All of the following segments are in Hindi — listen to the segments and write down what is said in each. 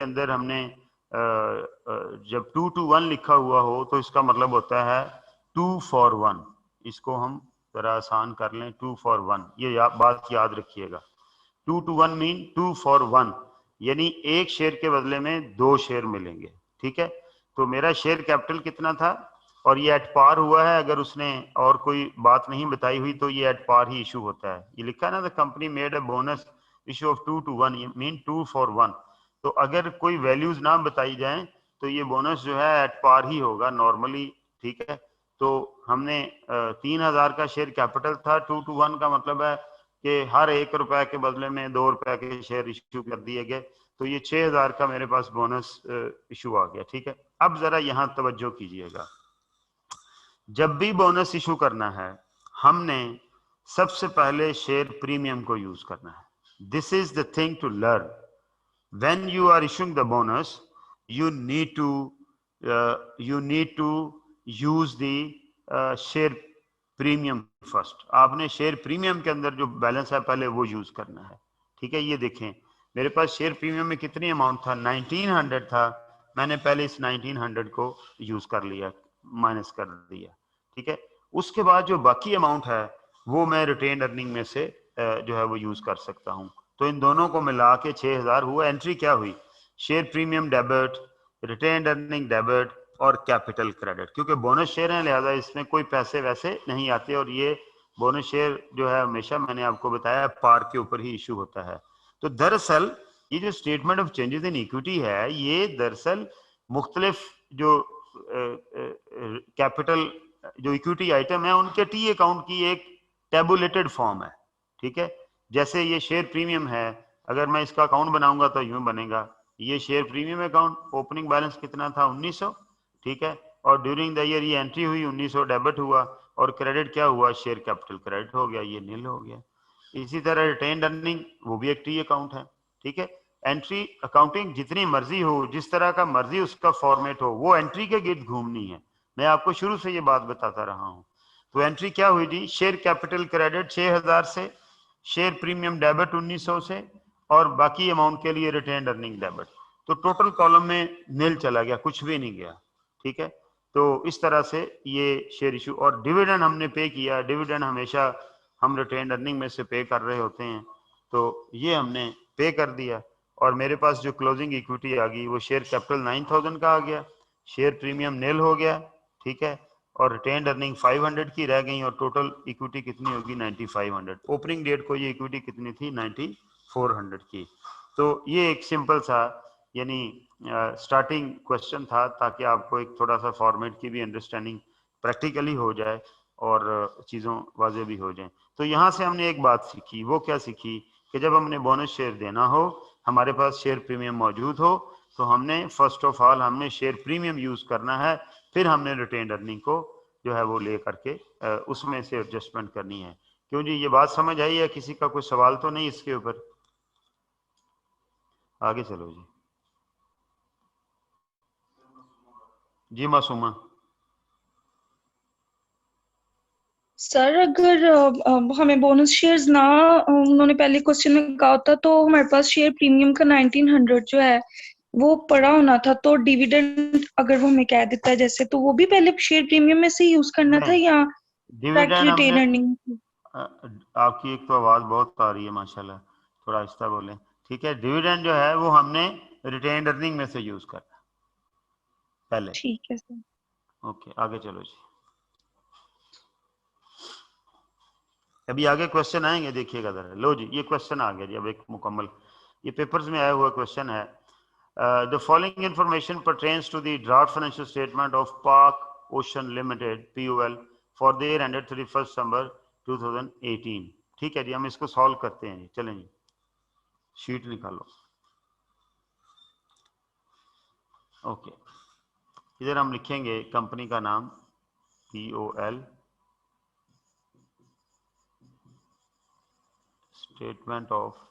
अंदर हमने जब 2 to 1 लिखा हुआ हो तो इसका मतलब होता है 2 for 1। इसको हम जरा आसान कर लें, 2 for 1, ये बात याद रखिएगा। 2 to 1 मीन 2 for 1, यानी एक शेयर के बदले में 2 शेयर मिलेंगे। ठीक है, तो मेरा शेयर कैपिटल कितना था और ये एट पार हुआ है। अगर उसने और कोई बात नहीं बताई हुई तो ये एट पार ही इशू होता है। ये लिखा है ना, the company made a bonus issue of 2 to 1, mean 2 for 1। तो अगर कोई वैल्यूज ना बताई जाए तो ये बोनस जो है एट पार ही होगा नॉर्मली। ठीक है, तो हमने 3000 का शेयर कैपिटल था, 2 to 1 का मतलब है कि हर 1 रुपए के बदले में 2 रुपए के शेयर इश्यू कर दिए गए, तो ये 6000 का मेरे पास बोनस इशू आ गया। ठीक है, अब जरा यहाँ तवज्जो कीजिएगा, जब भी बोनस इशू करना है हमने सबसे पहले शेयर प्रीमियम को यूज करना है। This is the thing to learn. when you are issuing the bonus, you need to use the share premium first। आपने शेयर प्रीमियम के अंदर जो बैलेंस है पहले वो यूज करना है। ठीक है, ये देखें मेरे पास शेयर प्रीमियम में कितनी अमाउंट था, 1900 था। मैंने पहले इस 1900 को यूज कर लिया, माइनस कर दिया। ठीक है, उसके बाद जो बाकी अमाउंट है वो मैं रिटेन अर्निंग में से जो है वो यूज कर सकता हूँ। तो इन दोनों को मिला के 6000 हुआ। एंट्री क्या हुई, share premium debit, retain earning debit और कैपिटल क्रेडिट। क्योंकि बोनस शेयर है लिहाजा इसमें कोई पैसे वैसे नहीं आते, और ये बोनस शेयर जो है हमेशा मैंने आपको बताया पार के ऊपर ही इशू होता है। तो दरअसल ये जो statement of changes in equity है, ये दरअसल मुख्तलिफ जो कैपिटल जो इक्विटी आइटम है उनके टी अकाउंट की एक टेबुलेटेड फॉर्म है। ठीक है, जैसे ये शेयर प्रीमियम है, अगर मैं इसका अकाउंट बनाऊंगा तो यूं बनेगा, ये share premium account, opening balance कितना था 1900। ठीक है, और ड्यूरिंग द ईयर ये एंट्री हुई 1900 डेबिट हुआ, और क्रेडिट क्या हुआ, शेयर कैपिटल क्रेडिट हो गया, ये नील हो गया। इसी तरह रिटेन अर्निंग वो भी एक टी अकाउंट है। ठीक है, एंट्री अकाउंटिंग जितनी मर्जी हो, जिस तरह का मर्जी उसका फॉर्मेट हो, वो एंट्री के गिर्द घूमनी है। मैं आपको शुरू से ये बात बताता रहा हूं। तो एंट्री क्या हुई जी, शेयर कैपिटल क्रेडिट 6000 से, शेयर प्रीमियम डेबिट 1900 से, और बाकी अमाउंट के लिए रिटेन अर्निंग डेबिट। तो टोटल कॉलम में नील चला गया, कुछ भी नहीं गया। ठीक है, तो इस तरह से ये शेयर इशू। और डिविडेंड हमने पे किया, डिविडेंड हमेशा हम रिटेन अर्निंग में से पे कर रहे होते हैं, तो ये हमने पे कर दिया। और मेरे पास जो क्लोजिंग इक्विटी आ गई वो शेयर कैपिटल 9000 का आ गया, शेयर प्रीमियम नील हो गया। ठीक है, और रिटेन अर्निंग 500 की रह गई, और टोटल इक्विटी कितनी होगी 9500। ओपनिंग डेट को ये इक्विटी कितनी थी 9400 की। तो ये एक सिंपल सा यानी स्टार्टिंग क्वेश्चन था, ताकि आपको एक थोड़ा सा फॉर्मेट की भी अंडरस्टैंडिंग प्रैक्टिकली हो जाए और चीज़ों वाजे भी हो जाए। तो यहाँ से हमने एक बात सीखी, वो क्या सीखी कि जब हमने बोनस शेयर देना हो, हमारे पास शेयर प्रीमियम मौजूद हो, तो हमने फर्स्ट ऑफ ऑल हमने शेयर प्रीमियम यूज करना है, फिर हमने रिटेन अर्निंग को जो है वो ले करके उसमें से एडजस्टमेंट करनी है। क्यों जी, ये बात समझ आई है? किसी का कोई सवाल तो नहीं इसके ऊपर? आगे चलो जी। जी मासूमा। सर अगर हमें बोनस शेयर्स ना उन्होंने पहले क्वेश्चन में कहा होता तो हमारे पास शेयर प्रीमियम का 1900 जो है वो पड़ा होना था, तो डिविडेंड अगर वो हमें कह देता है जैसे, तो वो भी पहले शेयर प्रीमियम में से यूज करना था नहीं, या डायरेक्ट डिविडेंड हमने रिटेन अर्निंग? आपकी एक तो आवाज बहुत आ रही है माशाल्लाह, थोड़ा आहिस्ता बोलें। ठीक है, डिविडेंड जो है वो हमने रिटेन अर्निंग में से यूज करना पहले। ठीक है सर। ओके, आगे चलो जी। अभी आगे क्वेश्चन आएंगे, देखिएगा जरा। लो जी, ये क्वेश्चन आ गया जी, अब एक मुकम्मल ये पेपर्स में आया हुआ क्वेश्चन है। The following information pertains to the draft financial statement of Pak Ocean Limited POL for the year ended 31 December 2018। ठीक है जी, हम इसको सॉल्व करते हैं जी। चलें जी, शीट निकालो। ओके, इधर हम लिखेंगे कंपनी का नाम POL, statement of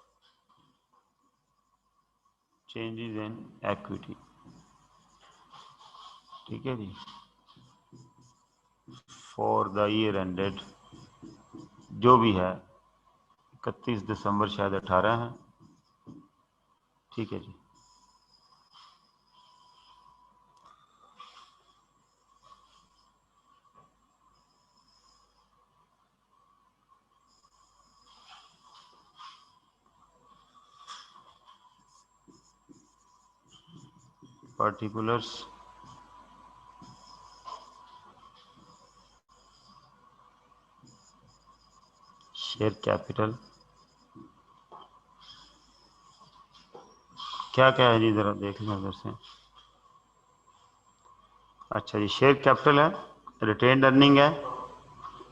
changes in equity. ठीक है जी, फॉर द ईयर एंडेड जो भी है 31 दिसंबर शायद 18 है। ठीक है जी, particulars शेयर कैपिटल क्या क्या है जी, जरा देख लें उधर से। अच्छा जी, शेयर कैपिटल है, रिटेन्ड अर्निंग है,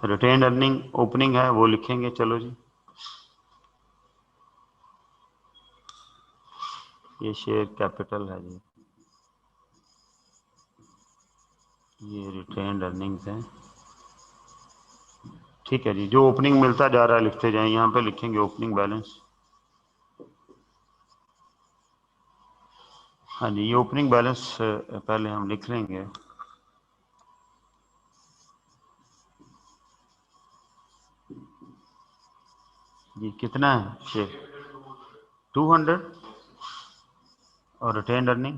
रिटेन्ड अर्निंग ओपनिंग है, वो लिखेंगे। चलो जी, ये शेयर कैपिटल है जी, ये रिटेन्ड अर्निंग्स है। ठीक है जी, जो ओपनिंग मिलता जा रहा है लिखते जाएं। यहाँ पे लिखेंगे ओपनिंग बैलेंस। हाँ जी, ये ओपनिंग बैलेंस पहले हम लिख लेंगे। ये कितना है शेयर? 200 और रिटेन्ड अर्निंग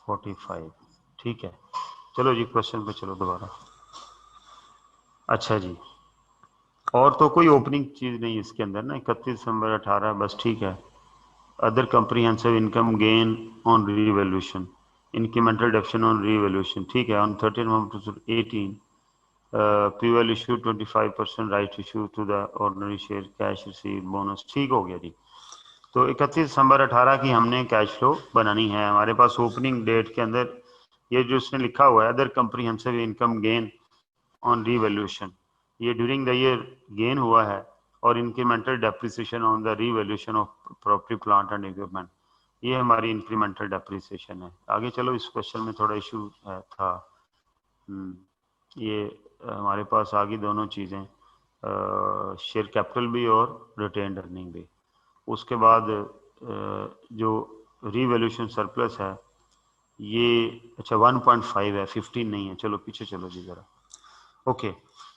45। ठीक है, चलो जी क्वेश्चन पे चलो दोबारा। अच्छा जी, और तो कोई ओपनिंग चीज नहीं इसके अंदर ना, 31 दिसंबर 18 बस। ठीक है, other comprehensive income gain on revaluation, incremental deduction on revaluation। ठीक है, on 13 November 2018 PVL issued 25% right issue to the ordinary share, cash received, bonus। ठीक हो गया जी। तो 31 दिसंबर 18 की हमने कैश फ्लो बनानी है। हमारे पास ओपनिंग डेट के अंदर ये जो इसने लिखा हुआ है other comprehensive income gain on revaluation, ये ड्यूरिंग द ईयर गेन हुआ है, और incremental depreciation on the revaluation of property plant and equipment, ये हमारी इंक्रीमेंटल डेप्रिसिएशन है। आगे चलो, इस क्वेश्चन में थोड़ा इशू था। ये हमारे पास आ गई दोनों चीज़ें, शेयर कैपिटल भी और रिटेन्ड अर्निंग भी। उसके बाद जो रीवैल्यूएशन सरप्लस है ये, अच्छा 1.5 है, 15 नहीं है। चलो पीछे चलो जी जरा। ओके,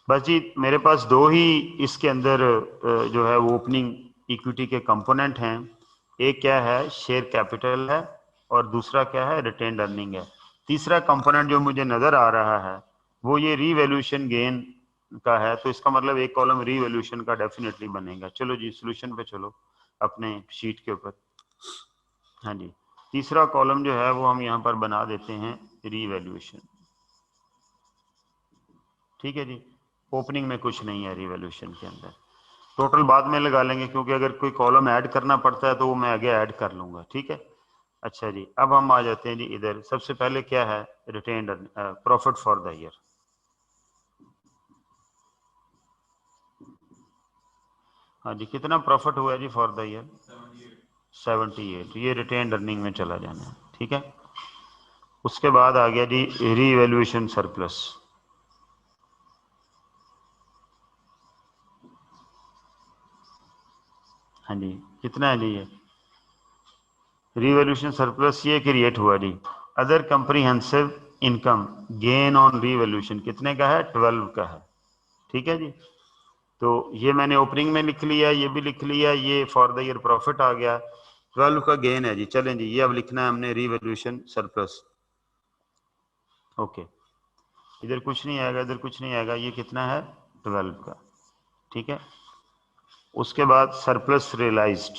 बस जी मेरे पास दो ही इसके अंदर जो है वो ओपनिंग इक्विटी के कंपोनेंट हैं। एक क्या है, शेयर कैपिटल है, और दूसरा क्या है, रिटेन्ड अर्निंग है। तीसरा कंपोनेंट जो मुझे नजर आ रहा है वो ये रीवैल्यूएशन गेन का है, तो इसका मतलब एक कॉलम रीवैल्यूएशन का डेफिनेटली बनेगा। चलो जी सॉल्यूशन पे चलो अपने शीट के ऊपर। हाँ जी, तीसरा कॉलम जो है वो हम यहाँ पर बना देते हैं रीवैल्यूएशन। ठीक है जी, ओपनिंग में कुछ नहीं है रिवॉल्यूशन के अंदर, टोटल बाद में लगा लेंगे, क्योंकि अगर कोई कॉलम ऐड करना पड़ता है तो वो मैं आगे ऐड कर लूंगा। ठीक है, अच्छा जी, अब हम आ जाते हैं जी इधर। सबसे पहले क्या है, retained profit for the year. हाँ जी, कितना प्रॉफिट हुआ जी फॉर द ईयर? 78। ये रिटेन्ड अर्निंग में चला जाना है। ठीक है, उसके बाद आ गया जी रीवैल्यूएशन सरप्लस। हाँ जी, कितना है जी ये रीवैल्यूएशन सरप्लस? ये क्रिएट हुआ जी other comprehensive income gain on revaluation, कितने का है? 12 का है। ठीक है जी, तो ये मैंने ओपनिंग में लिख लिया, ये भी लिख लिया, ये फॉर द ईयर प्रॉफिट आ गया, 12 का गेन है जी। चलें जी, ये अब लिखना है हमने रीवैल्यूएशन सरप्लस। ओके, इधर कुछ नहीं आएगा, इधर कुछ नहीं आएगा, ये कितना है? 12 का। ठीक है, उसके बाद सरप्लस रियलाइज्ड,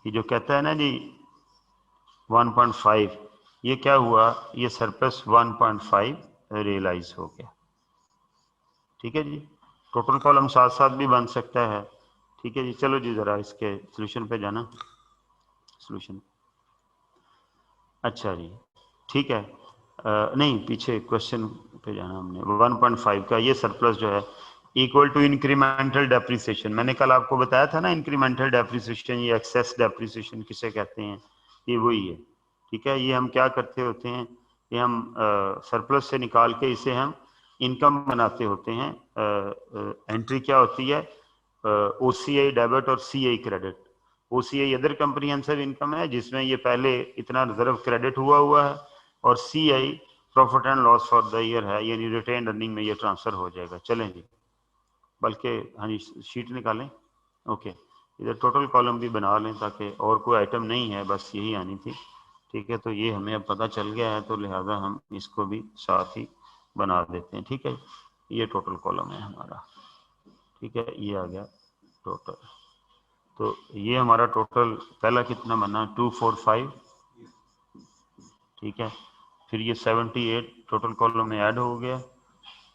ये जो कहता है ना जी 1.5, ये क्या हुआ, ये सरप्लस 1.5 रियलाइज हो गया। ठीक है जी, टोटल कॉलम साथ साथ भी बन सकता है। ठीक है जी, चलो जी जरा इसके सॉल्यूशन पे जाना, सॉल्यूशन। अच्छा जी, ठीक है, नहीं पीछे क्वेश्चन पे जाना हमने। 1.5 का ये सरप्लस जो है इक्वल टू इंक्रीमेंटल डेप्रिसिएशन, मैंने कल आपको बताया था ना, इंक्रीमेंटल डेप्रिसिएशन या एक्सेस डेप्रिसिएशन किसे कहते हैं, ये वही है। ठीक है, ये हम क्या करते होते हैं, ये हम सरप्लस से निकाल के इसे हम इनकम बनाते होते हैं। एंट्री क्या होती है, ओसीआई डेबिट और CI credit. OCI other comprehensive income है, जिसमें ये पहले इतना रिजर्व क्रेडिट हुआ है, और CI profit and loss for the year है, यानी रिटेन अर्निंग में ये ट्रांसफर हो जाएगा। चलें जी, बल्कि हाँ जी शीट निकालें। ओके, इधर टोटल कॉलम भी बना लें, ताकि और कोई आइटम नहीं है, बस यही आनी थी। ठीक है, तो ये हमें अब पता चल गया है, तो लिहाजा हम इसको भी साथ ही बना देते हैं। ठीक है, ये टोटल कॉलम है हमारा। ठीक है, ये आ गया टोटल। तो ये हमारा टोटल पहला कितना बना 245, ठीक है। फिर ये 78 टोटल कॉलम में ऐड हो गया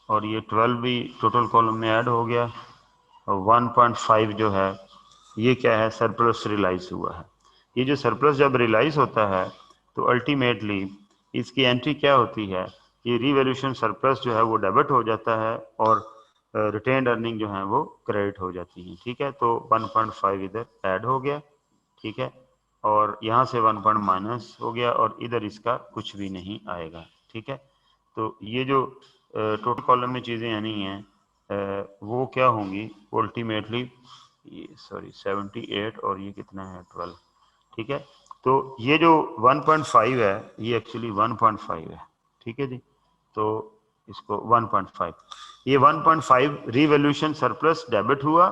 और ये 12 भी टोटल कॉलम में ऐड हो गया और 1.5 जो है ये क्या है, सरप्लस रियलाइज हुआ है। ये जो सरप्लस जब रियलाइज होता है तो अल्टीमेटली इसकी एंट्री क्या होती है, ये रीवैल्यूएशन सरप्लस जो है वो डेबिट हो जाता है और रिटेन्ड अर्निंग जो है वो क्रेडिट हो जाती है, ठीक है। तो 1.5 इधर ऐड हो गया, ठीक है, और यहाँ से 1 पॉइंट माइनस हो गया और इधर इसका कुछ भी नहीं आएगा, ठीक है। तो ये जो टोटल कॉलम में चीज़ें आनी हैं वो क्या होंगी अल्टीमेटली, ये सॉरी 78 और ये कितना है 12, ठीक है। तो ये जो 1.5 है ये एक्चुअली 1.5 है, ठीक है जी। तो इसको 1.5, ये 1.5 रीवैल्यूएशन सरप्लस डेबिट हुआ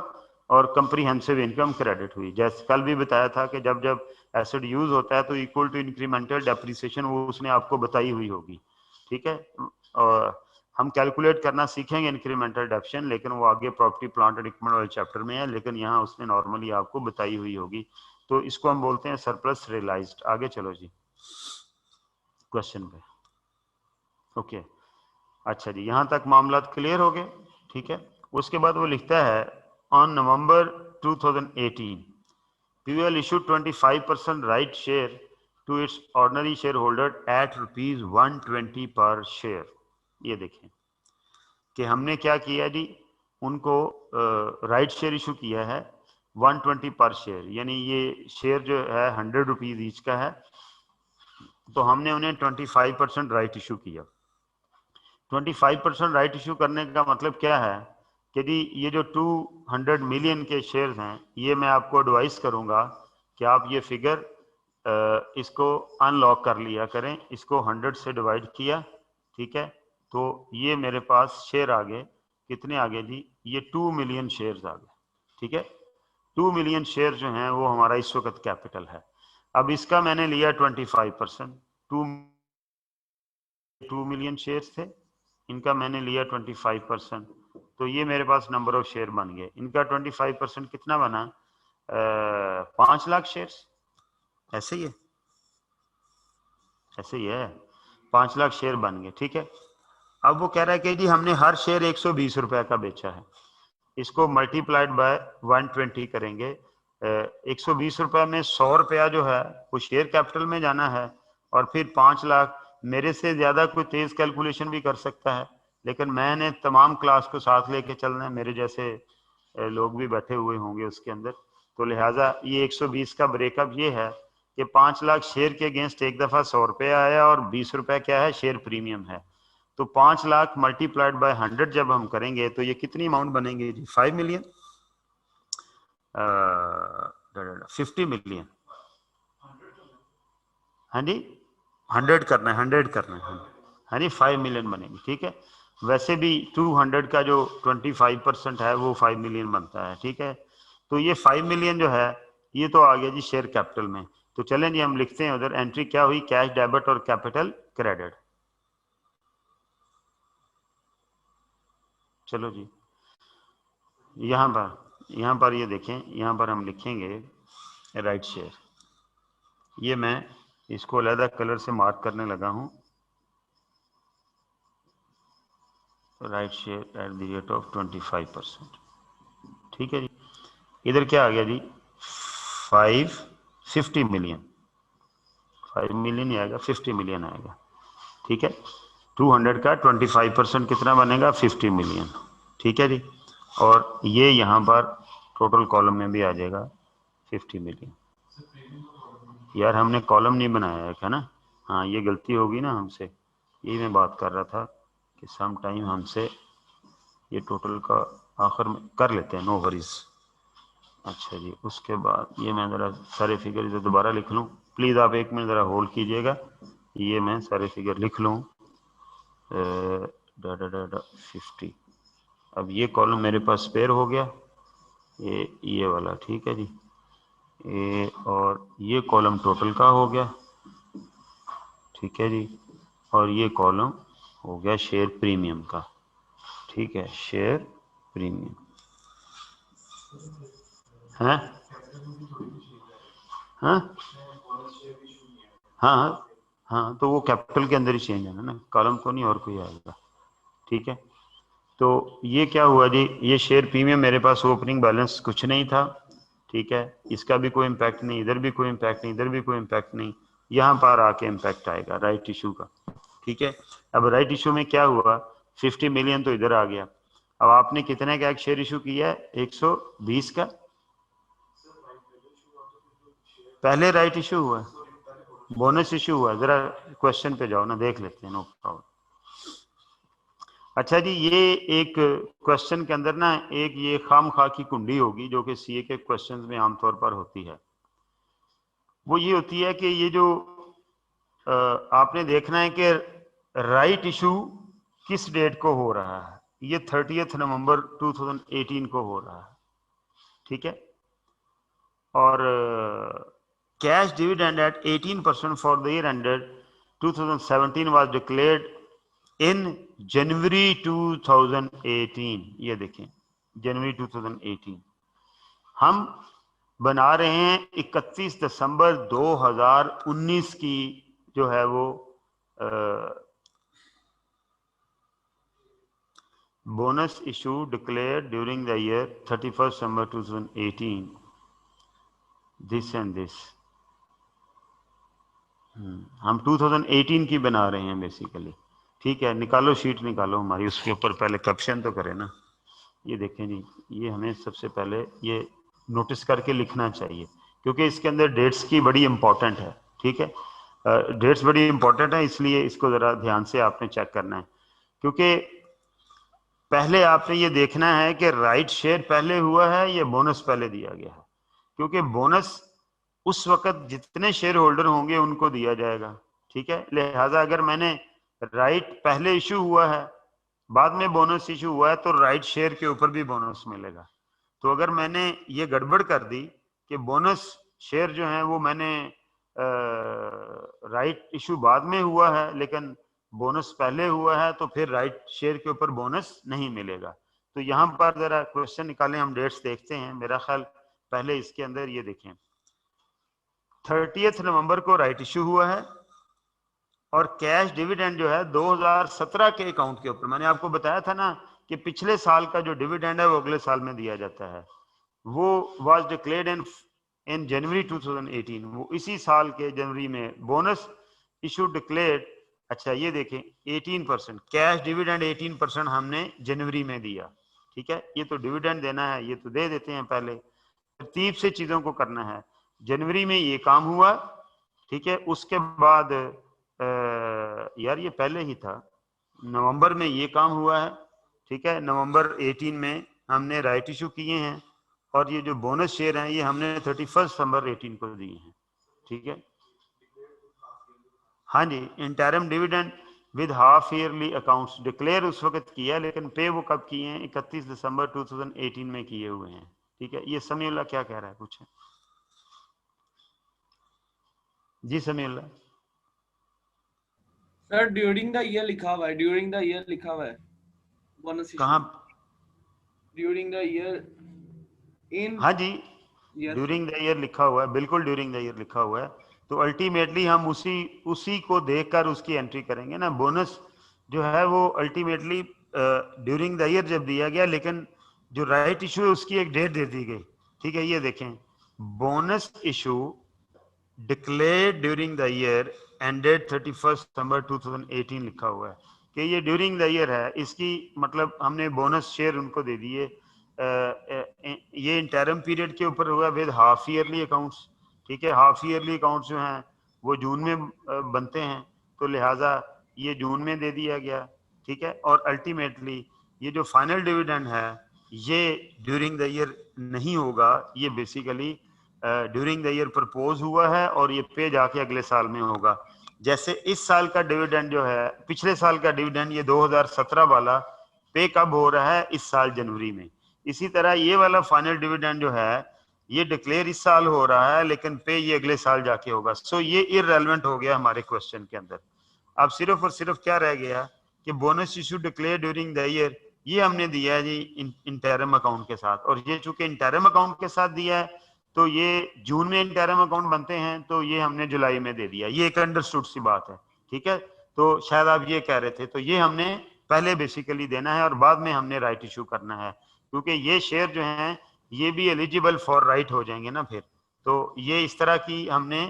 और कंप्रीहेंसिव इनकम क्रेडिट हुई। जैसे कल भी बताया था कि जब जब एसिड यूज होता है तो इक्वल टू इंक्रीमेंटल डेप्रिसिएशन वो उसने आपको बताई हुई होगी, ठीक है। और हम कैलकुलेट करना सीखेंगे इंक्रीमेंटल डेप्रिसिएशन, लेकिन वो आगे प्रॉपर्टी प्लांट एंड इक्विपमेंट वाले चैप्टर में है, लेकिन यहाँ उसने नॉर्मली आपको बताई हुई होगी। तो इसको हम बोलते हैं सरप्लस रियलाइज्ड। आगे चलो जी क्वेश्चन पे। ओके अच्छा जी, यहाँ तक मामला क्लियर हो गए, ठीक है। उसके बाद वो लिखता है on November 2018 PUL issued 25% right share to its ordinary shareholder at ₹120 per share। ये देखें कि हमने क्या किया जी, उनको राइट शेयर इशू किया है 120 पर शेयर, यानी ये शेयर जो है 100 रुपीज ईच का है, तो हमने उन्हें 25% राइट इशू किया। 25% राइट इशू करने का मतलब क्या है कि जी ये जो 200 मिलियन के शेयर्स हैं, ये मैं आपको एडवाइस करूंगा कि आप ये फिगर इसको अनलॉक कर लिया करें। इसको 100 से डिवाइड किया, ठीक है, तो ये मेरे पास शेयर आ गए, कितने आ गए जी, ये 2 मिलियन शेयर्स आ गए, ठीक है। 2 मिलियन शेयर जो हैं वो हमारा इस वक्त कैपिटल है। अब इसका मैंने लिया 25%, 2 मिलियन शेयर्स थे, इनका मैंने लिया 25%, तो ये मेरे पास नंबर ऑफ शेयर बन गए। इनका 25% कितना बना, 5 लाख शेयर्स, ऐसे ही है, ऐसे ही है, 5 लाख शेयर बन गए, ठीक है। अब वो कह रहा है कि जी हमने हर शेयर 120 रुपए का बेचा है, इसको मल्टीप्लाइड बाय 120 करेंगे। 120 रुपए में 100 रुपया जो है वो शेयर कैपिटल में जाना है और फिर 5 लाख। मेरे से ज्यादा कोई तेज कैलकुलेशन भी कर सकता है, लेकिन मैंने तमाम क्लास को साथ लेके चलना है, मेरे जैसे लोग भी बैठे हुए होंगे उसके अंदर, तो लिहाजा ये 120 का ब्रेकअप ये है कि 5 लाख शेयर के अगेंस्ट एक दफा 100 रुपया आया और 20 रुपया क्या है, शेयर प्रीमियम है। तो 5 लाख मल्टीप्लाइड बाय 100 जब हम करेंगे तो ये कितनी अमाउंट बनेंगे जी, 5 मिलियन, 50 मिलियन, हाँ जी 100 करना है, 100 करना है, हाँ जी 5 मिलियन बनेगी, ठीक है। वैसे भी 200 का जो 25% है वो 5 मिलियन बनता है, ठीक है। तो ये 5 मिलियन जो है ये तो आ गया जी शेयर कैपिटल में। तो चलें जी हम लिखते हैं उधर, एंट्री क्या हुई, कैश डेबिट और कैपिटल क्रेडिट। चलो जी यहाँ पर ये देखें, यहाँ पर हम लिखेंगे राइट शेयर, ये मैं इसको अलग कलर से मार्क करने लगा हूँ, right share at the rate of 25%, ठीक है जी। इधर क्या आ गया जी, 50 मिलियन, 5 मिलियन ही आएगा, 50 मिलियन आएगा, ठीक है। 200 का 25% कितना बनेगा, 50 मिलियन, ठीक है जी। और ये यहाँ पर टोटल कॉलम में भी आ जाएगा 50 मिलियन। यार हमने कॉलम नहीं बनाया है ना, हाँ ये गलती होगी ना हमसे, यही मैं बात कर रहा था कि सम टाइम हमसे ये टोटल का आखिर में कर लेते हैं, नो वरीज। अच्छा जी, उसके बाद ये मैं ज़रा सारे फिगर इधर दोबारा लिख लूँ, प्लीज़ आप एक मिनट ज़रा होल्ड कीजिएगा, ये मैं सारे फिगर लिख लूँ। 50, अब ये कॉलम मेरे पास स्पेयर हो गया, ये वाला, ठीक है जी, ये और ये कॉलम टोटल का हो गया, ठीक है जी, और ये कॉलम हो गया शेयर प्रीमियम का, ठीक है, शेयर प्रीमियम है। हाँ हाँ हाँ, तो वो कैपिटल के अंदर ही चेंज है ना, कॉलम को नहीं और कोई आएगा। ठीक है, तो ये क्या हुआ जी, ये शेयर प्रीमियम मेरे पास ओपनिंग बैलेंस कुछ नहीं था। ठीक है, इसका भी कोई इम्पैक्ट नहीं, इधर भी कोई इम्पैक्ट नहीं, इधर भी कोई इम्पैक्ट नहीं, यहाँ पर आके इम्पैक्ट आएगा राइट इशू का। ठीक है, अब राइट इशू में क्या हुआ, 50 मिलियन तो इधर आ गया। अब आपने कितने का एक शेयर इशू किया है, 120 का। पहले राइट इशू हुआ, बोनस इशू हुआ, जरा क्वेश्चन पे जाओ ना, देख लेते हैं, नो प्रॉब्लम। अच्छा जी, ये एक क्वेश्चन के अंदर ना एक ये खाम खा की कुंडी होगी जो कि सीए के क्वेश्चंस में आमतौर पर होती है। वो ये होती है कि ये जो आपने देखना है कि राइट इशू किस डेट को हो रहा है। ये 30 नवंबर 2018 को हो रहा है। ठीक है, और cash dividend at 18% for the year ended 2017 was declared in January 2018। ये देखें, जनवरी 2018 हम बना रहे हैं 31 दिसंबर 2019 की जो है वो bonus issue declared during the year 31 December 2018, this and this. हम 2018 की बना रहे हैं बेसिकली। ठीक है, निकालो शीट, निकालो हमारी, उसके ऊपर पहले कैप्शन तो करें ना। ये देखें जी, ये हमें सबसे पहले ये नोटिस करके लिखना चाहिए क्योंकि इसके अंदर डेट्स की बड़ी इंपॉर्टेंट है। ठीक है, डेट्स बड़ी इंपॉर्टेंट है, इसलिए इसको ज़रा ध्यान से आपने चेक करना है। क्योंकि पहले आपने ये देखना है कि राइट शेयर पहले हुआ है या बोनस पहले दिया गया है, क्योंकि बोनस उस वक्त जितने शेयर होल्डर होंगे उनको दिया जाएगा। ठीक है, लिहाजा अगर मैंने राइट पहले इशू हुआ है, बाद में बोनस इशू हुआ है, तो राइट शेयर के ऊपर भी बोनस मिलेगा। तो अगर मैंने ये गड़बड़ कर दी कि बोनस शेयर जो है वो मैंने राइट इशू बाद में हुआ है लेकिन बोनस पहले हुआ है, तो फिर राइट शेयर के ऊपर बोनस नहीं मिलेगा। तो यहाँ पर जरा क्वेश्चन निकालें, हम डेट्स देखते हैं। मेरा ख्याल पहले इसके अंदर ये देखें, 30 नवंबर को राइट इशू हुआ है और कैश डिविडेंड जो है 2017 के अकाउंट के ऊपर, मैंने आपको बताया था ना कि पिछले साल का जो डिविडेंड है वो अगले साल में दिया जाता है, वो वाज डिक्लेयर्ड इन जनवरी 2018, वो इसी साल के जनवरी में बोनस इशू डिक्लेयर्ड। अच्छा ये देखें, 18% कैश डिविडेंड 18% हमने जनवरी में दिया। ठीक है, ये तो डिविडेंड देना है, ये तो दे देते हैं। पहले तरतीब से चीजों को करना है। जनवरी में ये काम हुआ, ठीक है, उसके बाद यार ये पहले ही था, नवंबर में ये काम हुआ है। ठीक है, नवंबर 18 में हमने राइट इशू किए हैं और ये जो बोनस शेयर हैं ये हमने 31 दिसंबर 18 को दिए हैं। ठीक है, हाँ जी, interim dividend with half yearly accounts declare उस वक्त किया, लेकिन पे वो कब किए हैं, 31 दिसंबर 2018 में किए हुए हैं। ठीक है, ये समीउल्लाह क्या कह रहा है, पूछे जी Samiullah. Sir during the year लिखा हुआ है, ड्यूरिंग द ईयर लिखा हुआ है बोनस इशू, कहाँ? ड्यूरिंग द ईयर इन, हाँ जी, ड्यूरिंग द ईयर लिखा हुआ है, बिल्कुल ड्यूरिंग द ईयर लिखा हुआ है। तो अल्टीमेटली हम उसी को देखकर उसकी एंट्री करेंगे ना। बोनस जो है वो अल्टीमेटली ड्यूरिंग द ईयर जब दिया गया, लेकिन जो राइट इशू है उसकी एक डेट दे दी गई। ठीक है, ये देखें, bonus issue declare during the year ended 31 December 2018 लिखा हुआ है कि ये ड्यूरिंग द ईयर है। इसकी मतलब हमने बोनस शेयर उनको दे दिए। ये इंटरम पीरियड के ऊपर हुआ विद हाफ ईयरली अकाउंट्स। ठीक है, हाफ ईयरली अकाउंट्स जो हैं वो जून में बनते हैं, तो लिहाजा ये जून में दे दिया गया। ठीक है, और अल्टीमेटली ये जो फाइनल डिविडेंड है ये ड्यूरिंग द ईयर नहीं होगा, ये basically during the year propose हुआ है और ये पे जाके अगले साल में होगा। जैसे इस साल का डिविडेंड जो है, पिछले साल का डिविडेंड ये 2017 वाला पे कब हो रहा है, इस साल जनवरी में। इसी तरह ये वाला फाइनल डिविडेंड जो है ये डिक्लेयर इस साल हो रहा है लेकिन पे ये अगले साल जाके होगा। सो ये इररेलेवेंट हो गया हमारे क्वेश्चन के अंदर। अब सिर्फ और सिर्फ क्या रह गया कि bonus issue declare during the year, ये हमने दिया है जी इंटरिम अकाउंट के साथ, और ये चूंकि इंटरिम अकाउंट के साथ दिया है तो ये जून में इंटरम अकाउंट बनते हैं, तो ये हमने जुलाई में दे दिया। ये एक अंडरस्टूड सी बात है, ठीक है। तो शायद आप ये कह रहे थे, तो ये हमने पहले बेसिकली देना है और बाद में हमने राइट इशू करना है, क्योंकि ये शेयर जो हैं ये भी एलिजिबल फॉर राइट हो जाएंगे ना फिर। तो ये इस तरह की हमने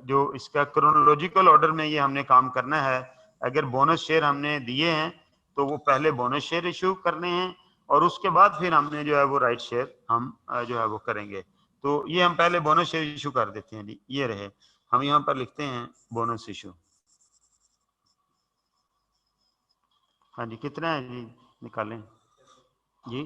जो इसका क्रोनोलॉजिकल ऑर्डर में ये हमने काम करना है। अगर बोनस शेयर हमने दिए हैं तो वो पहले बोनस शेयर इशू करने हैं और उसके बाद फिर हमने जो है वो राइट शेयर हम जो है वो करेंगे। तो ये हम पहले बोनस शेयर इशू कर देते हैं जी। ये रहे, हम यहाँ पर लिखते हैं बोनस इशू। हाँ जी, कितना है जी, निकालें जी।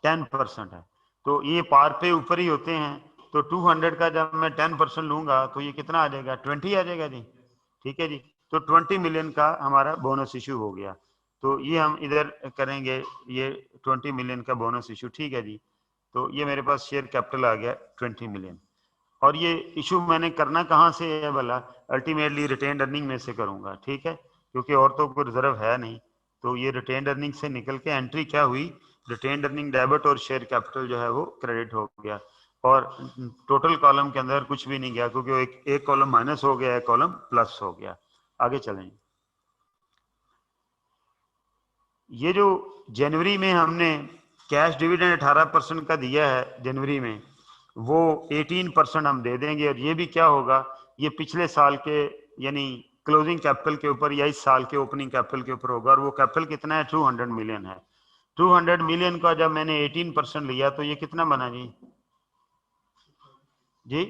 10% है, तो ये पार पे ऊपर ही होते हैं। तो 200 का जब मैं 10% लूंगा तो ये कितना आ जाएगा, 20 आ जाएगा जी। ठीक है जी, तो 20 मिलियन का हमारा बोनस इशू हो गया। तो ये हम इधर करेंगे, ये 20 मिलियन का बोनस इशू, ठीक है जी। तो ये मेरे पास शेयर कैपिटल आ गया 20 मिलियन। और ये इशू मैंने करना कहाँ से है भला, अल्टीमेटली रिटेन अर्निंग में से करूंगा, ठीक है, क्योंकि और तो कोई रिजर्व है नहीं। तो ये रिटेन अर्निंग से निकल के एंट्री क्या हुई, रिटेन अर्निंग डेबिट और शेयर कैपिटल जो है वो क्रेडिट हो गया। और टोटल कॉलम के अंदर कुछ भी नहीं गया, क्योंकि एक कॉलम माइनस हो गया, एक कॉलम प्लस हो गया। आगे चलें। ये जो जनवरी में हमने कैश डिविडेंड 18% का दिया है जनवरी में, वो 18% हम दे देंगे। और ये भी क्या होगा, ये पिछले साल के यानी क्लोजिंग कैपिटल के ऊपर या इस साल के ओपनिंग कैपिटल के ऊपर होगा। और वो कैपिटल कितना है, 200 मिलियन है। 200 मिलियन का जब मैंने 18% लिया तो ये कितना बना जी, जी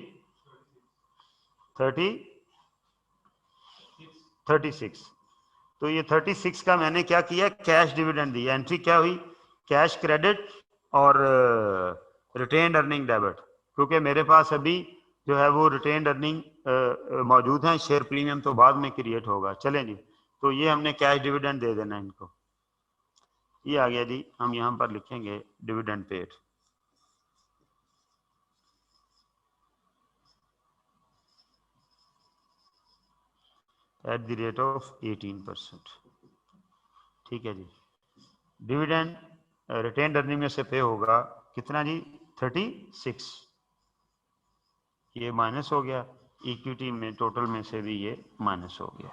36। तो ये 36 का मैंने क्या किया, कैश डिविडेंड दिया। एंट्री क्या हुई, कैश क्रेडिट और रिटेन्ड अर्निंग डेबिट, क्योंकि मेरे पास अभी जो है वो रिटेन्ड अर्निंग मौजूद है, शेयर प्रीमियम तो बाद में क्रिएट होगा। चलें जी, तो ये हमने कैश डिविडेंड दे देना इनको। ये आ गया जी, हम यहाँ पर लिखेंगे dividend paid. At the rate of 18%, ठीक है जी। डिविडेंड रिटेन्ड अर्निंग में से पे होगा कितना जी, 36। ये माइनस हो गया, इक्विटी में टोटल में से भी ये माइनस हो गया,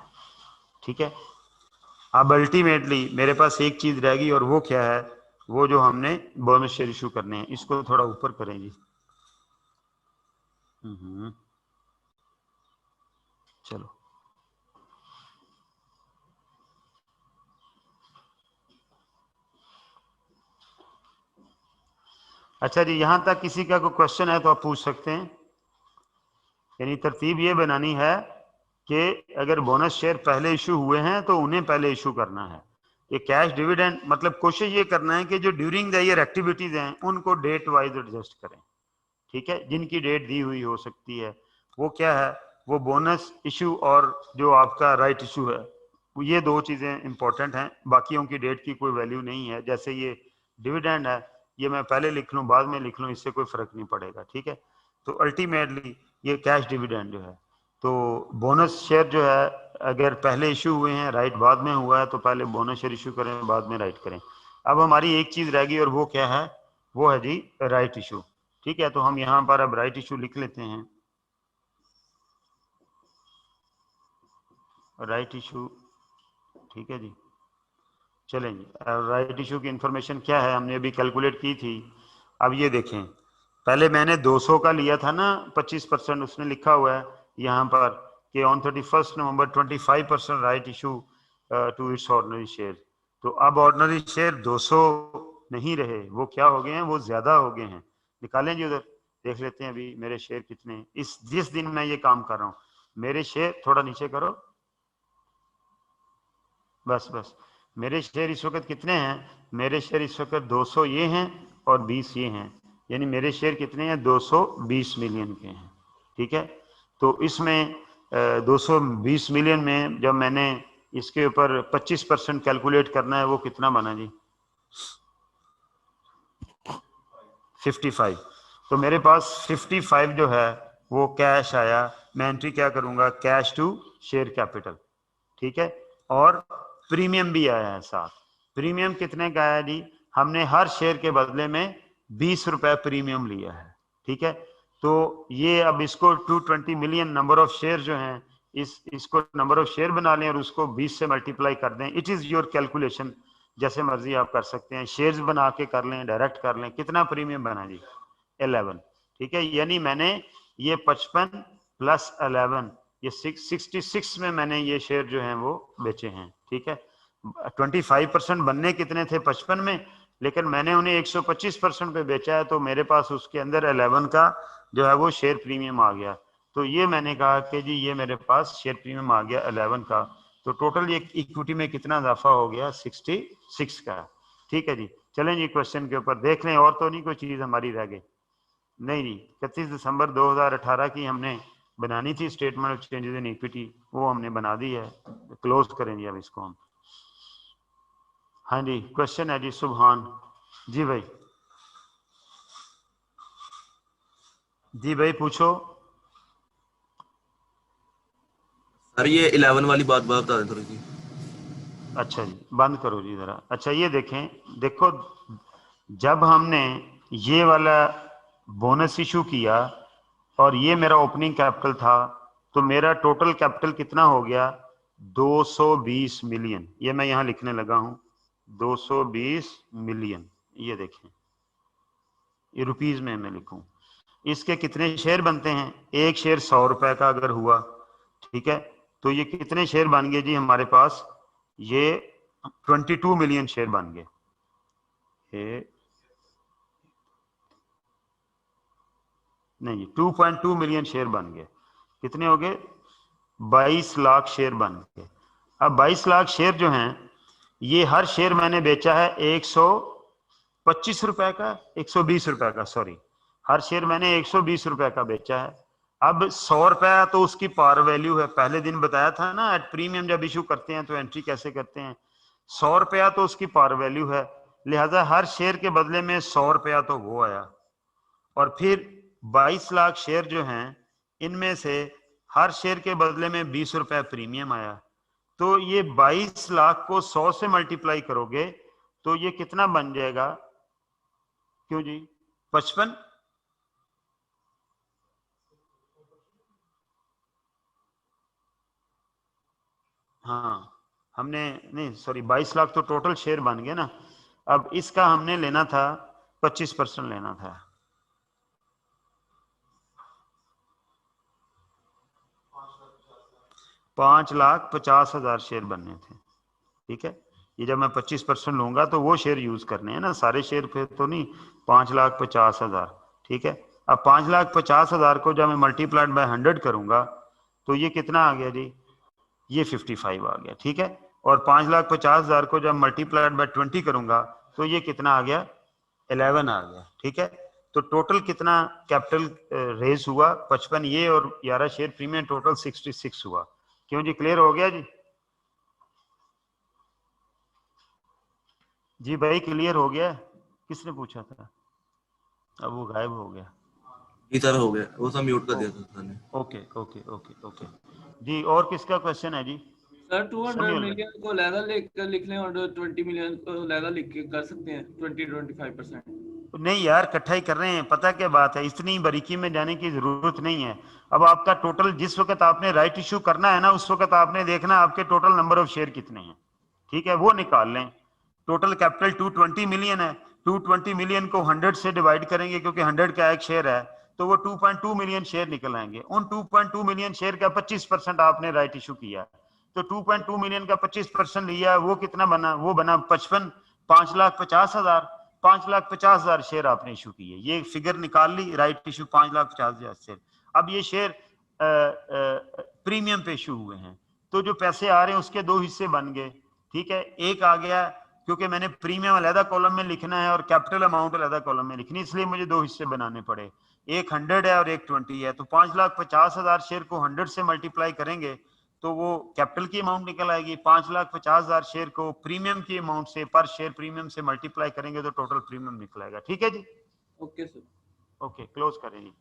ठीक है। अब अल्टीमेटली मेरे पास एक चीज रहेगी, और वो क्या है, वो जो हमने बोनस शेयर इशू करने हैं। इसको थोड़ा ऊपर करें जी। चलो, अच्छा जी, यहां तक किसी का कोई क्वेश्चन है तो आप पूछ सकते हैं। यानी तरतीब ये बनानी है कि अगर बोनस शेयर पहले इशू हुए हैं तो उन्हें पहले इशू करना है। ये कैश डिविडेंड मतलब कोशिश ये करना है कि जो ड्यूरिंग द ईयर एक्टिविटीज हैं उनको डेट वाइज एडजस्ट करें, ठीक है। जिनकी डेट दी हुई हो सकती है, वो क्या है, वो बोनस इशू और जो आपका राइट इशू है, ये दो चीजें इंपॉर्टेंट हैं। बाकियों की डेट की कोई वैल्यू नहीं है। जैसे ये डिविडेंड है, ये मैं पहले लिख लूं बाद में लिख लूं, इससे कोई फर्क नहीं पड़ेगा, ठीक है। तो अल्टीमेटली ये कैश डिविडेंड जो है, तो बोनस शेयर जो है अगर पहले इशू हुए हैं, राइट बाद में हुआ है, तो पहले बोनस शेयर इशू करें, बाद में राइट करें। अब हमारी एक चीज रहेगी, और वो क्या है, वो है जी राइट इशू, ठीक है। तो हम यहां पर अब राइट इशू लिख लेते हैं, राइट इशू, ठीक है जी। चलें जी, राइट इशू की इंफॉर्मेशन क्या है, हमने अभी कैलकुलेट की थी। अब ये देखें, पहले मैंने 200 का लिया था ना 25%, उसने लिखा हुआ है यहाँ पर कि on 31 November 25% right issue to its ordinary share. तो अब ऑर्डिनरी शेयर 200 नहीं रहे, वो क्या हो गए हैं, वो ज्यादा हो गए हैं। निकालें जी उधर, देख लेते हैं अभी मेरे शेयर कितने हैं इस जिस दिन मैं ये काम कर रहा हूँ। मेरे शेयर थोड़ा नीचे करो, बस बस। मेरे शेयर इस वक्त कितने हैं, मेरे शेयर इस वक्त 200 ये हैं और 20 ये हैं, यानी मेरे शेयर कितने हैं, 220 मिलियन के हैं, ठीक है। तो इसमें 220 मिलियन में जब मैंने इसके ऊपर 25% कैलकुलेट करना है, वो कितना बना जी, 55। तो मेरे पास 55 जो है वो कैश आया। मैं एंट्री क्या करूंगा, कैश टू शेयर कैपिटल, ठीक है। और प्रीमियम भी आया है साथ। प्रीमियम कितने का आया जी, हमने हर शेयर के बदले में 20 रुपए प्रीमियम लिया है, ठीक है। तो ये अब इसको 220 मिलियन नंबर ऑफ शेयर जो हैं, इसको नंबर ऑफ शेयर बना लें और उसको 20 से मल्टीप्लाई कर दें। इट इज योर कैलकुलेशन, जैसे मर्जी आप कर सकते हैं, शेयर्स बना के कर लें, डायरेक्ट कर लें। कितना प्रीमियम बना जी? 11, ठीक है। यानी मैंने ये 55 प्लस 11, ये 66 में मैंने ये शेयर जो हैं वो बेचे हैं, ठीक है। 25% बनने कितने थे 55 में, लेकिन मैंने उन्हें 125% पे बेचा है, तो मेरे पास उसके अंदर 11 का जो है वो शेयर प्रीमियम आ गया। तो ये मैंने कहा कि जी ये मेरे पास शेयर प्रीमियम आ गया 11 का। तो टोटल ये इक्विटी में कितना इजाफा हो गया? 66 का, ठीक है जी। चलें जी क्वेश्चन के ऊपर देख लें, और तो नहीं कोई चीज हमारी रह गई? नहीं जी, 31 दिसंबर 2018 की हमने बनानी थी statement of changes in equity, वो हमने बना दी है। क्लोज करें जी अब इसको हम। हाँ जी, क्वेश्चन है जी सुभान जी भाई। जी भाई पूछो। सर ये 11 वाली बात बता दें थोड़ी सी। अच्छा जी, बंद करो जी जरा। अच्छा ये देखें, देखो जब हमने ये वाला बोनस इशू किया और ये मेरा ओपनिंग कैपिटल था, तो मेरा टोटल कैपिटल कितना हो गया? 220 मिलियन। ये मैं यहां लिखने लगा हूं, 220 मिलियन। ये देखें, ये रुपीज में मैं लिखूं। इसके कितने शेयर बनते हैं? एक शेयर 100 रुपए का अगर हुआ, ठीक है, तो ये कितने शेयर बन गए जी हमारे पास? ये 22 मिलियन शेयर बन गए। नहीं, 2.2 मिलियन शेयर बन गए। कितने हो गए? 22 लाख शेयर बन गए। अब 22 लाख शेयर जो हैं, ये हर शेयर मैंने बेचा है 125 रुपए का, 120 रुपए का, सॉरी, हर शेयर मैंने 120 रुपए का बेचा है। अब 100 रुपया तो उसकी पार वैल्यू है, पहले दिन बताया था ना, एट प्रीमियम जब इशू करते हैं तो एंट्री कैसे करते हैं। 100 रुपया तो उसकी पार वैल्यू है, लिहाजा हर शेयर के बदले में 100 रुपया तो वो आया। और फिर 22 लाख शेयर जो हैं, इनमें से हर शेयर के बदले में 20 रुपए प्रीमियम आया। तो ये 22 लाख को 100 से मल्टीप्लाई करोगे तो ये कितना बन जाएगा? क्यों जी? 55? हाँ, हमने नहीं, सॉरी, 22 लाख तो टोटल शेयर बन गए ना। अब इसका हमने लेना था 25% लेना था। 5,50,000 शेयर बनने थे, ठीक है। ये जब मैं 25% लूंगा तो वो शेयर यूज करने हैं ना, सारे शेयर पे तो नहीं। 5,50,000, ठीक है। अब 5,50,000 को जब मैं मल्टीप्लाइड बाय 100 करूंगा तो ये कितना आ गया जी? ये 55 आ गया, ठीक है। और 5,50,000 को जब मल्टीप्लाइड बाय 20 करूंगा तो ये कितना आ गया? 11 आ गया, ठीक है। तो टोटल कितना कैपिटल रेज हुआ? 55 ये और 11 शेयर प्रीमियम, टोटल 66 हुआ। क्यों जी, क्लियर हो गया जी? जी भाई क्लियर हो गया? किसने पूछा था? अब वो गायब हो गया। जी सर हो गया, वो सब म्यूट कर दिया था सर ने। ओके ओके ओके ओके जी। और किसका क्वेश्चन है जी? सर 200 समीउल भाई। मिलियन को लहदा लिख लें और 20 मिलियन को लहदा लिख के कर सकते हैं 20-25%। नहीं यार, इकट्ठा ही कर रहे हैं। पता क्या बात है, इतनी बारीकी में जाने की जरूरत नहीं है। अब आपका टोटल जिस वक्त आपने राइट इशू करना है ना, उस वक्त आपने देखना आपके टोटल नंबर ऑफ शेयर कितने हैं, ठीक है, वो निकाल लें। टोटल कैपिटल 220 मिलियन है, 220 मिलियन को 100 से डिवाइड करेंगे, क्योंकि 100 का एक शेयर है, तो वो 2.2 मिलियन शेयर निकल आएंगे। उन 2.2 मिलियन शेयर का 25% आपने राइट इशू किया, तो 2.2 मिलियन का 25% लिया, वो कितना बना? वो बना 55, 5,50,000। 5,50,000 शेयर आपने इशू किए, ये फिगर निकाल ली, राइट इशू 5,50,000 शेयर। अब ये शेयर प्रीमियम पे इशू हुए हैं, तो जो पैसे आ रहे हैं उसके दो हिस्से बन गए, ठीक है। एक आ गया, क्योंकि मैंने प्रीमियम अलहदा कॉलम में लिखना है और कैपिटल अमाउंट अलहदा कॉलम में लिखनी, इसलिए मुझे दो हिस्से बनाने पड़े, एक 100 है और एक 20 है। तो 5,50,000 शेयर को 100 से मल्टीप्लाई करेंगे तो वो कैपिटल की अमाउंट निकल आएगी। 5,50,000 शेयर को प्रीमियम की अमाउंट से, पर शेयर प्रीमियम से मल्टीप्लाई करेंगे तो टोटल प्रीमियम निकल आएगा, ठीक है जी। Okay sir. ओके, क्लोज करें जी।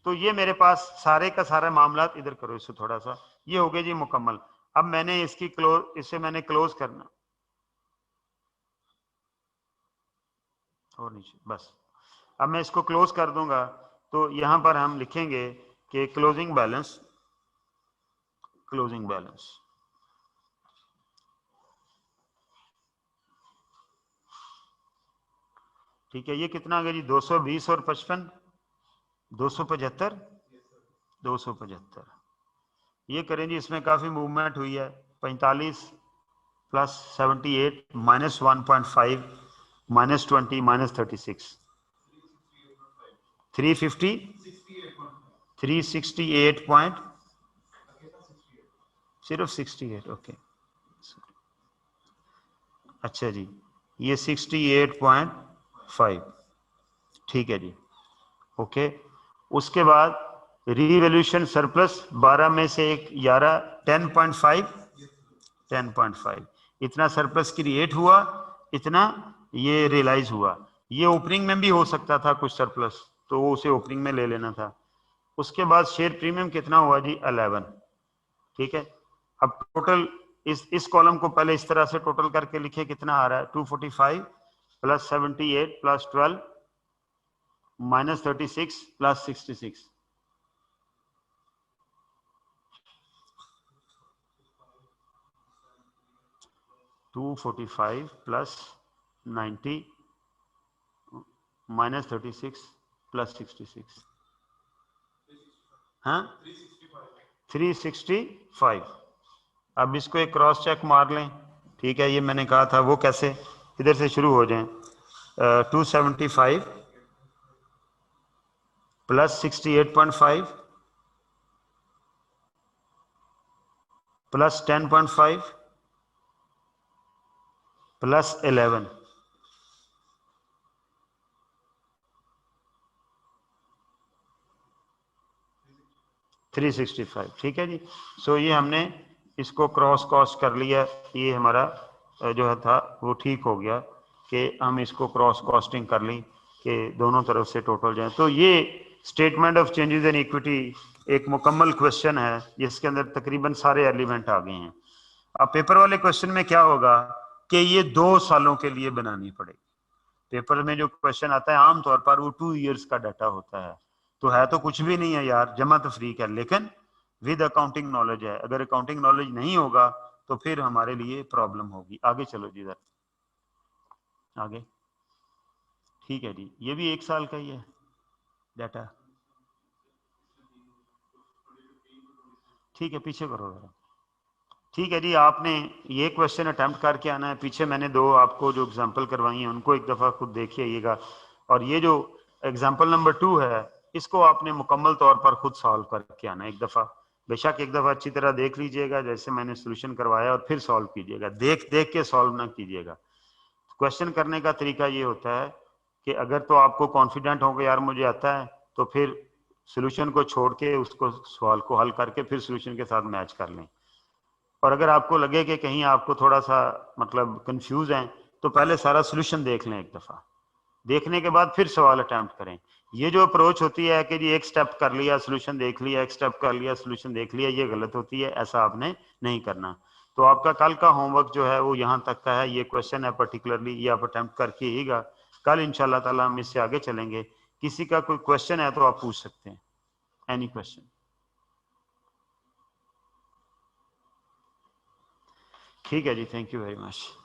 तो ये मेरे पास सारे का सारा मामला, इधर करो इसको थोड़ा सा, ये हो गया जी मुकम्मल। अब मैंने इसकी क्लोज, इसे मैंने क्लोज करना और नीचे, बस अब मैं इसको क्लोज कर दूंगा तो यहां पर हम लिखेंगे कि क्लोजिंग बैलेंस ठीक है। ये कितना आ गया जी 220 और 55 275 275 ये करें जी। इसमें काफी मूवमेंट हुई है। 45 plus 78 minus 1.5 minus 20 minus 36 350 368 point सिर्फ 68 ओके। अच्छा जी ये 68.5 ठीक है जी ओके। उसके बाद रीवैल्यूएशन सरप्लस 12 में से एक 11 10.5 इतना सरप्लस क्रिएट हुआ, इतना ये रियलाइज हुआ। ये ओपनिंग में भी हो सकता था कुछ सरप्लस, तो वो उसे ओपनिंग में ले लेना था। उसके बाद शेयर प्रीमियम कितना हुआ जी 11 ठीक है। अब टोटल इस कॉलम को पहले इस तरह से टोटल करके लिखे कितना आ रहा है 245 plus 78 plus 12 minus 36 plus 66 245 plus 90 minus 36 plus 66 हाँ 365। अब इसको एक क्रॉस चेक मार लें ठीक है। ये मैंने कहा था वो कैसे, इधर से शुरू हो जाएं। 275 प्लस 68.5 प्लस 10.5 प्लस 11 365 ठीक है जी। सो ये हमने इसको क्रॉस कॉस्ट कर लिया। ये हमारा जो है था वो ठीक हो गया कि हम इसको क्रॉस कॉस्टिंग कर ली कि दोनों तरफ से टोटल जाए। तो ये statement of changes in equity एक मुकम्मल क्वेश्चन है जिसके अंदर तकरीबन सारे एलिमेंट आ गए हैं। अब पेपर वाले क्वेश्चन में क्या होगा कि ये 2 सालों के लिए बनानी पड़ेगी। पेपर में जो क्वेश्चन आता है आमतौर पर वो 2 इयर्स का डाटा होता है। तो है तो कुछ भी नहीं है यार, जमा तफरीक है, लेकिन विद अकाउंटिंग नॉलेज है। अगर अकाउंटिंग नॉलेज नहीं होगा तो फिर हमारे लिए प्रॉब्लम होगी। आगे चलो जी इधर आगे ठीक है जी। ये भी 1 साल का ही है डाटा ठीक है। पीछे करो जरा ठीक है जी। आपने ये क्वेश्चन अटेम्प्ट करके आना है। पीछे मैंने 2 आपको जो एग्जांपल करवाई हैं उनको एक दफ़ा खुद देखिए आइएगा। और ये जो एग्जांपल नंबर 2 है इसको आपने मुकम्मल तौर पर खुद सॉल्व करके आना है एक दफ़ा। बेशक एक दफ़ा अच्छी तरह देख लीजिएगा जैसे मैंने सोल्यूशन करवाया और फिर सॉल्व कीजिएगा। देख देख के सॉल्व ना कीजिएगा। क्वेश्चन करने का तरीका ये होता है कि अगर तो आपको कॉन्फिडेंट हो कि यार मुझे आता है तो फिर सोल्यूशन को छोड़ के उसको सवाल को हल करके फिर सोल्यूशन के साथ मैच कर लें। और अगर आपको लगे कि कहीं आपको थोड़ा सा मतलब कंफ्यूज हैं तो पहले सारा सोल्यूशन देख लें एक दफ़ा। देखने के बाद फिर सवाल अटेम्प्ट करें। ये जो अप्रोच होती है कि जी एक स्टेप कर लिया सोल्यूशन देख लिया, एक स्टेप कर लिया सोल्यूशन देख लिया, ये गलत होती है। ऐसा आपने नहीं करना। तो आपका कल का होमवर्क जो है वो यहाँ तक का है। ये क्वेश्चन है पर्टिकुलरली ये आप अटेम्प्ट करके आइएगा। कल इंशाल्लाह ताला हम इससे आगे चलेंगे। किसी का कोई क्वेश्चन है तो आप पूछ सकते हैं। Any question? ठीक है जी। Thank you very much.